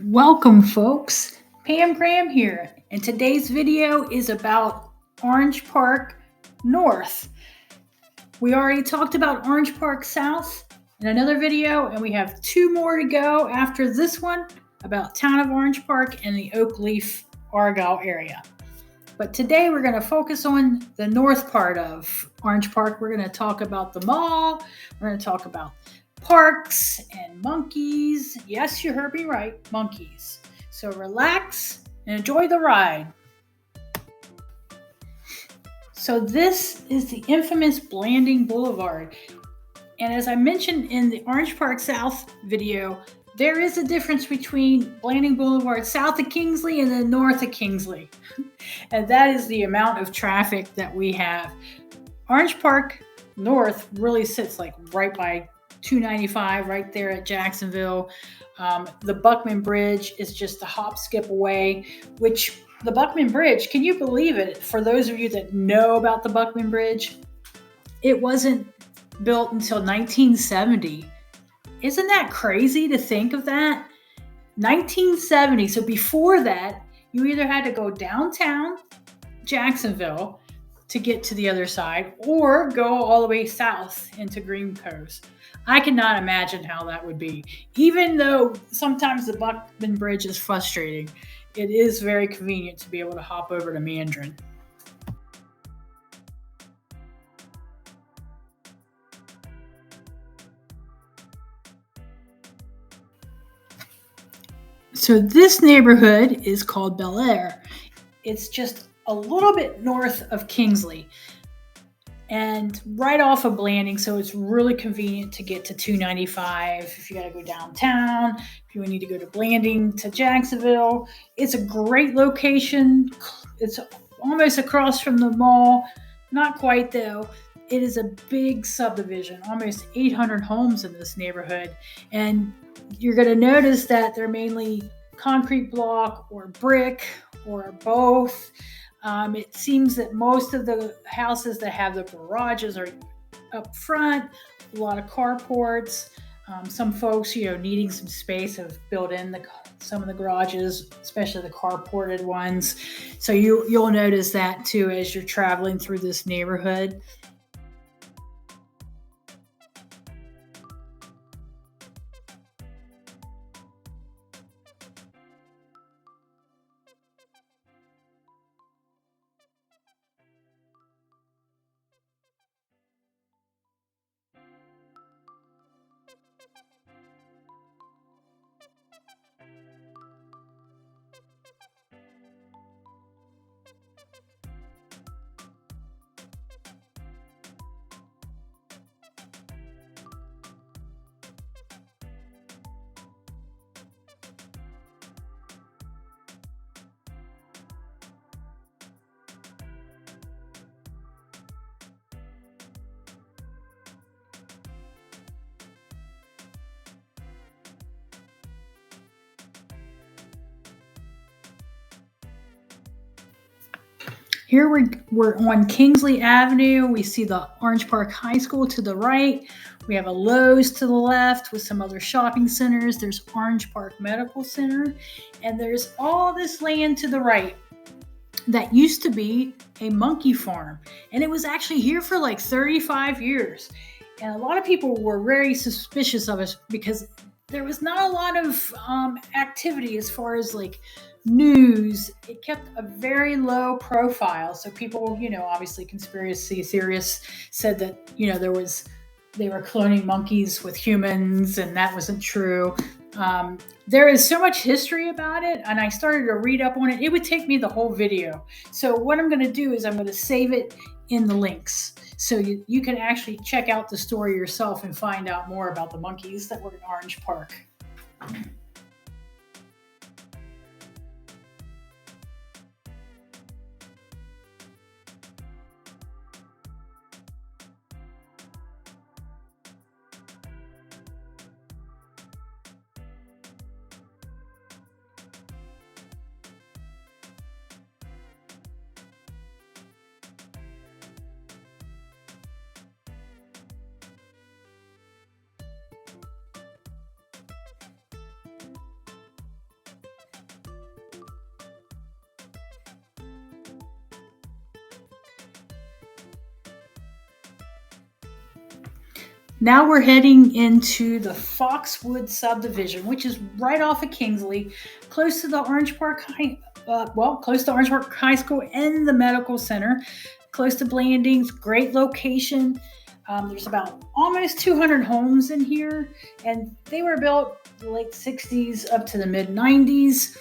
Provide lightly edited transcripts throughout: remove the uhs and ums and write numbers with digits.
Welcome, folks. Pam Graham here, and today's video is about Orange Park North. We already talked about Orange Park South in another video, and we have two more to go after this one about Town of Orange Park and the Oakleaf, Argyle area. But today we're going to focus on the north part of Orange Park. We're going to talk about the mall. We're going to talk about parks and monkeys. Yes, you heard me right, monkeys. So relax and enjoy the ride. So this is the infamous Blanding Blvd. And as I mentioned in the Orange Park South video, there is a difference between Blanding Blvd south of Kingsley and then north of Kingsley. And that is the amount of traffic that we have. Orange Park North really sits like right by 295, right there at Jacksonville. The Buckman Bridge is just a hop, skip away, which the Buckman Bridge, can you believe it? For those of you that know about the Buckman Bridge, it wasn't built until 1970. Isn't that crazy to think of that? 1970. So before that, you either had to go downtown Jacksonville to get to the other side or go all the way south into Green Coast. I cannot imagine how that would be. Even though sometimes the Buckman Bridge is frustrating, it is very convenient to be able to hop over to Mandarin. So this neighborhood is called Bel Air. It's just a little bit north of Kingsley and right off of Blanding, so it's really convenient to get to 295 if you got to go downtown, if you need to go to Blanding to Jacksonville. It's a great location. It's almost across from the mall. Not quite though. It is a big subdivision, almost 800 homes in this neighborhood, and you're going to notice that they're mainly concrete block or brick or both. It seems that most of the houses that have the garages are up front, a lot of carports. Some folks, needing some space have built in some of the garages, especially the carported ones. So you'll notice that too as you're traveling through this neighborhood. Here we're on Kingsley Avenue. We see the Orange Park High School to the right. We have a Lowe's to the left with some other shopping centers. There's Orange Park Medical Center. And there's all this land to the right that used to be a monkey farm. And it was actually here for like 35 years. And a lot of people were very suspicious of us because there was not a lot of activity as far as like news. It kept a very low profile. So people, obviously conspiracy theorists said that, they were cloning monkeys with humans, and that wasn't true. There is so much history about it, and I started to read up on it. It would take me the whole video. So what I'm going to do is I'm going to save it in the links. So you can actually check out the story yourself and find out more about the monkeys that were in Orange Park. Now we're heading into the Foxwood subdivision, which is right off of Kingsley, close to the Orange Park High, close to Orange Park High School and the medical center, close to Blanding's, great location. There's about almost 200 homes in here, and they were built the late 60s up to the mid 90s.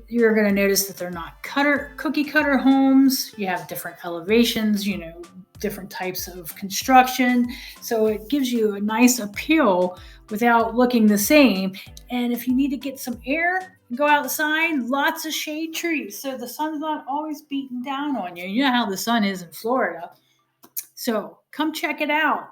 You're going to notice that they're not cookie cutter homes. You have different elevations, different types of construction. So it gives you a nice appeal without looking the same. And if you need to get some air, go outside, lots of shade trees. So the sun's not always beating down on you. You know how the sun is in Florida. So come check it out.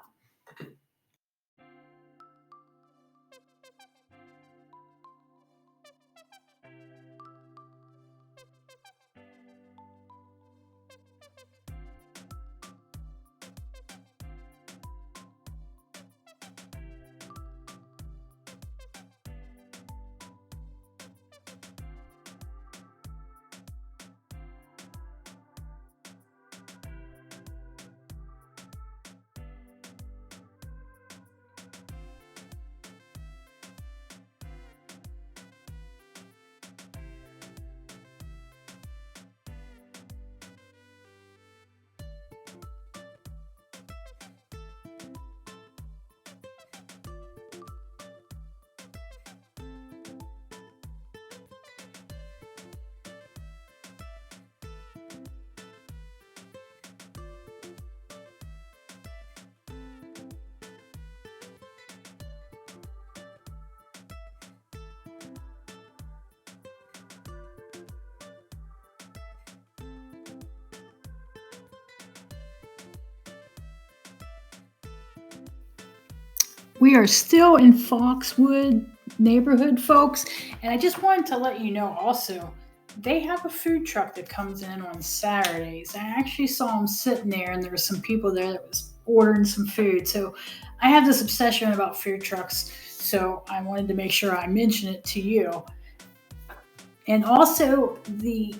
We are still in Foxwood neighborhood, folks, and I just wanted to let you know also, they have a food truck that comes in on Saturdays. I actually saw them sitting there, and there were some people there that was ordering some food. So I have this obsession about food trucks, so I wanted to make sure I mention it to you. And also the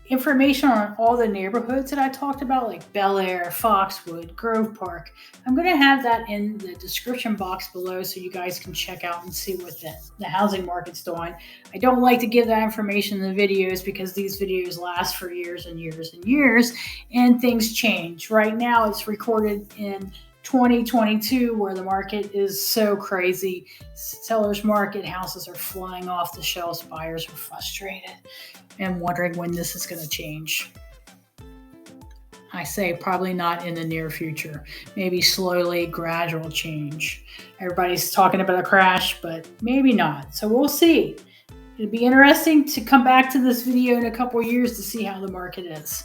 information on all the neighborhoods that I talked about, like Bel Air, Foxwood, Grove Park. I'm going to have that in the description box below so you guys can check out and see what the housing market's doing. I don't like to give that information in the videos because these videos last for years and years and years, and things change. Right now it's recorded in 2022 where the market is so crazy. Sellers market, houses are flying off the shelves, buyers are frustrated and wondering when this is going to change. I say probably not in the near future. Maybe slowly, gradual change. Everybody's talking about a crash, but maybe not. So we'll see. It'll be interesting to come back to this video in a couple of years to see how the market is.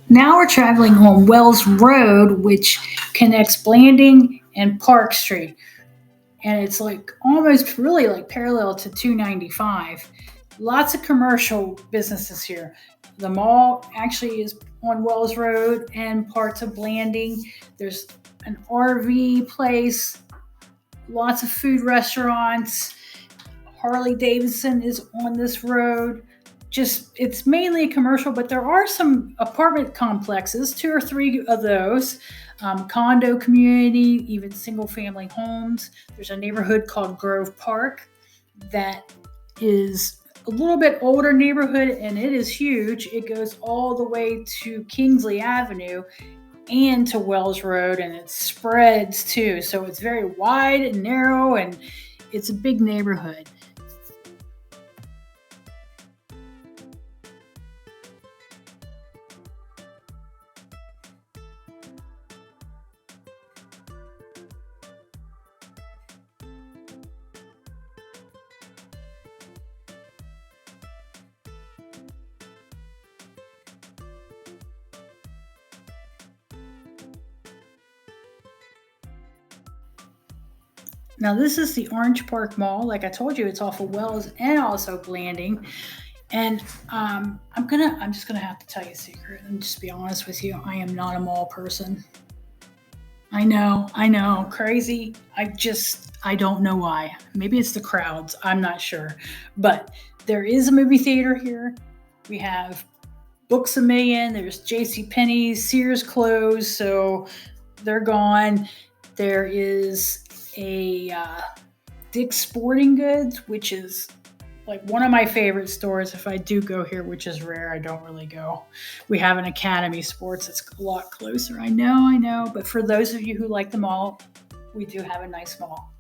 Now we're traveling on Wells Road, which connects Blanding and Park Street. And it's like almost really like parallel to 295. Lots of commercial businesses here. The mall actually is on Wells Road and parts of Blanding. There's an RV place, lots of food restaurants. Harley Davidson is on this road. It's mainly commercial, but there are some apartment complexes, 2 or 3 of those, condo community, even single family homes. There's a neighborhood called Grove Park that is a little bit older neighborhood, and it is huge. It goes all the way to Kingsley Avenue and to Wells Road, and it spreads too. So it's very wide and narrow, and it's a big neighborhood. Now this is the Orange Park Mall. Like I told you, it's off of Wells and also Blanding. And I'm just gonna have to tell you a secret and just be honest with you. I am not a mall person. I know, crazy. I don't know why. Maybe it's the crowds. I'm not sure. But there is a movie theater here. We have Books a Million. There's J.C. Penney's, Sears closed, so they're gone. There is a Dick's Sporting Goods, which is like one of my favorite stores. If I do go here, which is rare, I don't really go. We have an Academy Sports that's a lot closer. I know. But for those of you who like the mall, we do have a nice mall.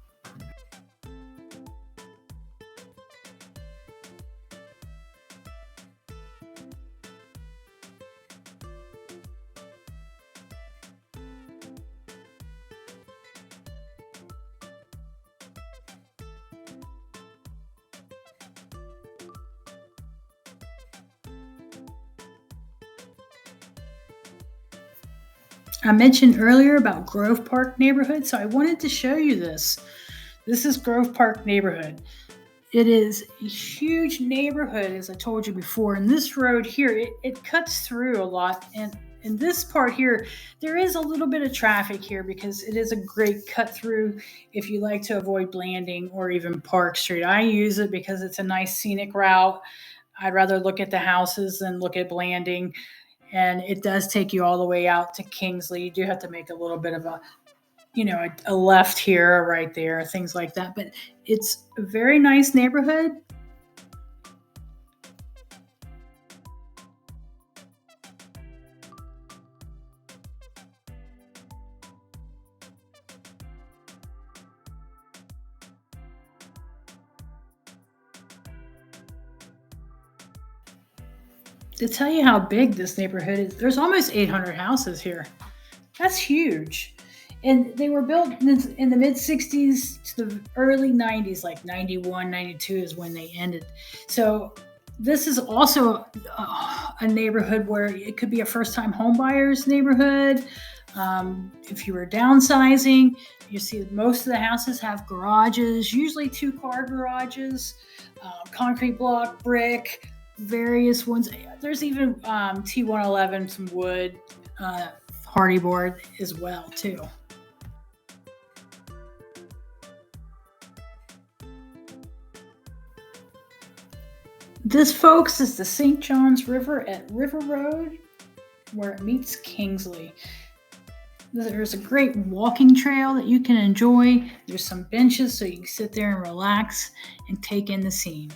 I mentioned earlier about Grove Park neighborhood, so I wanted to show you this. This is Grove Park neighborhood. It is a huge neighborhood, as I told you before. And this road here, it cuts through a lot. And in this part here, there is a little bit of traffic here because it is a great cut through if you like to avoid Blanding or even Park Street. I use it because it's a nice scenic route. I'd rather look at the houses than look at Blanding. And it does take you all the way out to Kingsley. You do have to make a little bit of a left here, right there, things like that. But it's a very nice neighborhood. To tell you how big this neighborhood is, there's almost 800 houses here. That's huge. And they were built in the mid 60s to the early 90s, like 91, 92 is when they ended. So this is also a neighborhood where it could be a first time homebuyer's neighborhood. If you were downsizing, you see most of the houses have garages, usually 2-car garages, concrete block, brick, various ones. There's even T111, some wood, hardy board as well too. This, folks, is the St. Johns River at River Road, where it meets Kingsley. There's a great walking trail that you can enjoy. There's some benches so you can sit there and relax and take in the scene.